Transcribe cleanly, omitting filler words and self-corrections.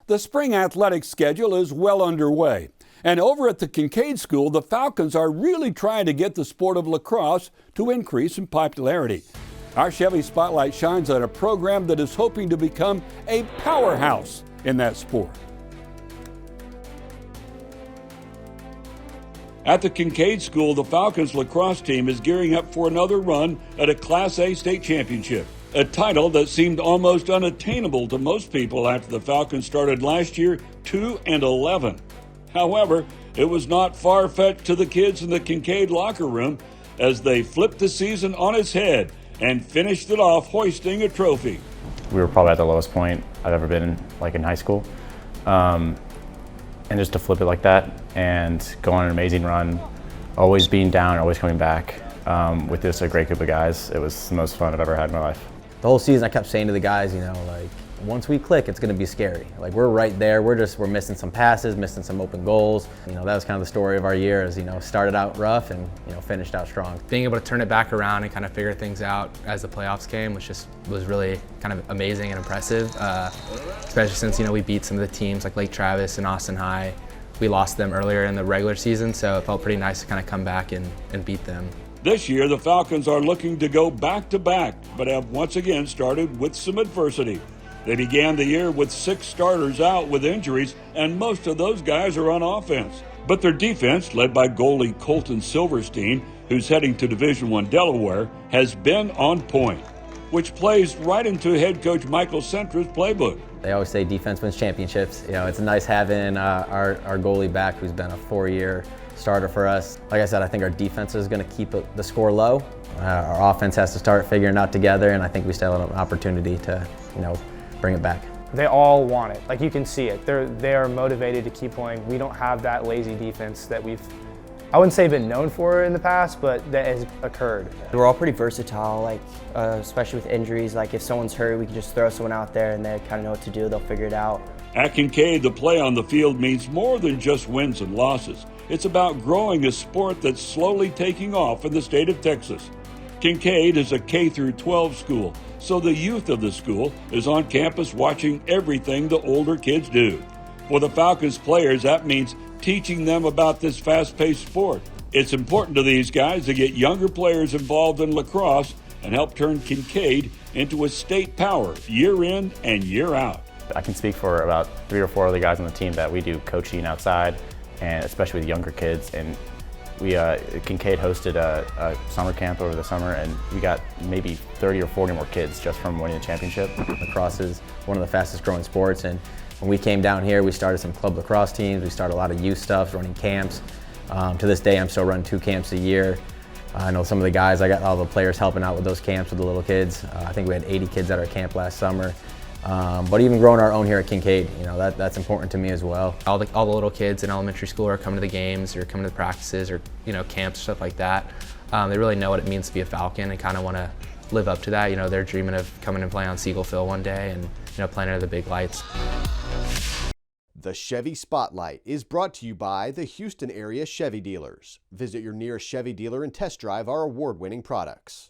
The spring athletics schedule is well underway. And over at the Kinkaid School, the Falcons are really trying to get the sport of lacrosse to increase in popularity. Our Chevy Spotlight shines on a program that is hoping to become a powerhouse in that sport. At the Kinkaid School, the Falcons lacrosse team is gearing up for another run at a Class A state championship, a title that seemed almost unattainable to most people after the Falcons started last year 2-11. However, it was not far-fetched to the kids in the Kinkaid locker room as they flipped the season on its head and finished it off hoisting a trophy. We were probably at the lowest point I've ever been in high school. And just to flip it like that and go on an amazing run, always being down, always coming back with just a great group of guys, it was the most fun I've ever had in my life. The whole season I kept saying to the guys, once we click, it's going to be scary. We're right there. We're missing some passes, missing some open goals. That was kind of the story of our year. As started out rough and finished out strong. Being able to turn it back around and kind of figure things out as the playoffs came was really kind of amazing and impressive. Especially since we beat some of the teams like Lake Travis and Austin High. We lost them earlier in the regular season, so it felt pretty nice to kind of come back and beat them. This year, the Falcons are looking to go back-to-back, but have once again started with some adversity. They began the year with 6 starters out with injuries, and most of those guys are on offense. But their defense, led by goalie Colton Silverstein, who's heading to Division I Delaware, has been on point, which plays right into head coach Michael Centra's playbook. They always say defense wins championships. It's nice having our goalie back, who's been a 4-year starter for us. Like I said, I think our defense is going to keep the score low. Our offense has to start figuring it out together, and I think we still have an opportunity to, bring it back. They all want it. You can see it. They are motivated to keep playing. We don't have that lazy defense that I wouldn't say been known for in the past, but that has occurred. We're all pretty versatile, especially with injuries. If someone's hurt, we can just throw someone out there and they kind of know what to do. They'll figure it out. At Kinkaid, the play on the field means more than just wins and losses. It's about growing a sport that's slowly taking off in the state of Texas. Kinkaid is a K-12 school, so the youth of the school is on campus watching everything the older kids do. For the Falcons players, that means teaching them about this fast-paced sport. It's important to these guys to get younger players involved in lacrosse and help turn Kinkaid into a state power year in and year out. I can speak for about 3 or 4 other guys on the team that we do coaching outside, and especially with younger kids. And Kinkaid hosted a summer camp over the summer, and we got maybe 30 or 40 more kids just from winning the championship. Lacrosse is one of the fastest growing sports, and when we came down here, we started some club lacrosse teams. We started a lot of youth stuff, running camps. To this day, I'm still running 2 camps a year. I know some of the guys, I got all the players helping out with those camps with the little kids. I think we had 80 kids at our camp last summer. But even growing our own here at Kinkaid, that's important to me as well. All the little kids in elementary school are coming to the games or coming to the practices or camps, stuff like that. They really know what it means to be a Falcon and kind of want to live up to that. They're dreaming of coming and playing on Siegel Field one day and playing under the big lights. The Chevy Spotlight is brought to you by the Houston area Chevy dealers. Visit your nearest Chevy dealer and test drive our award-winning products.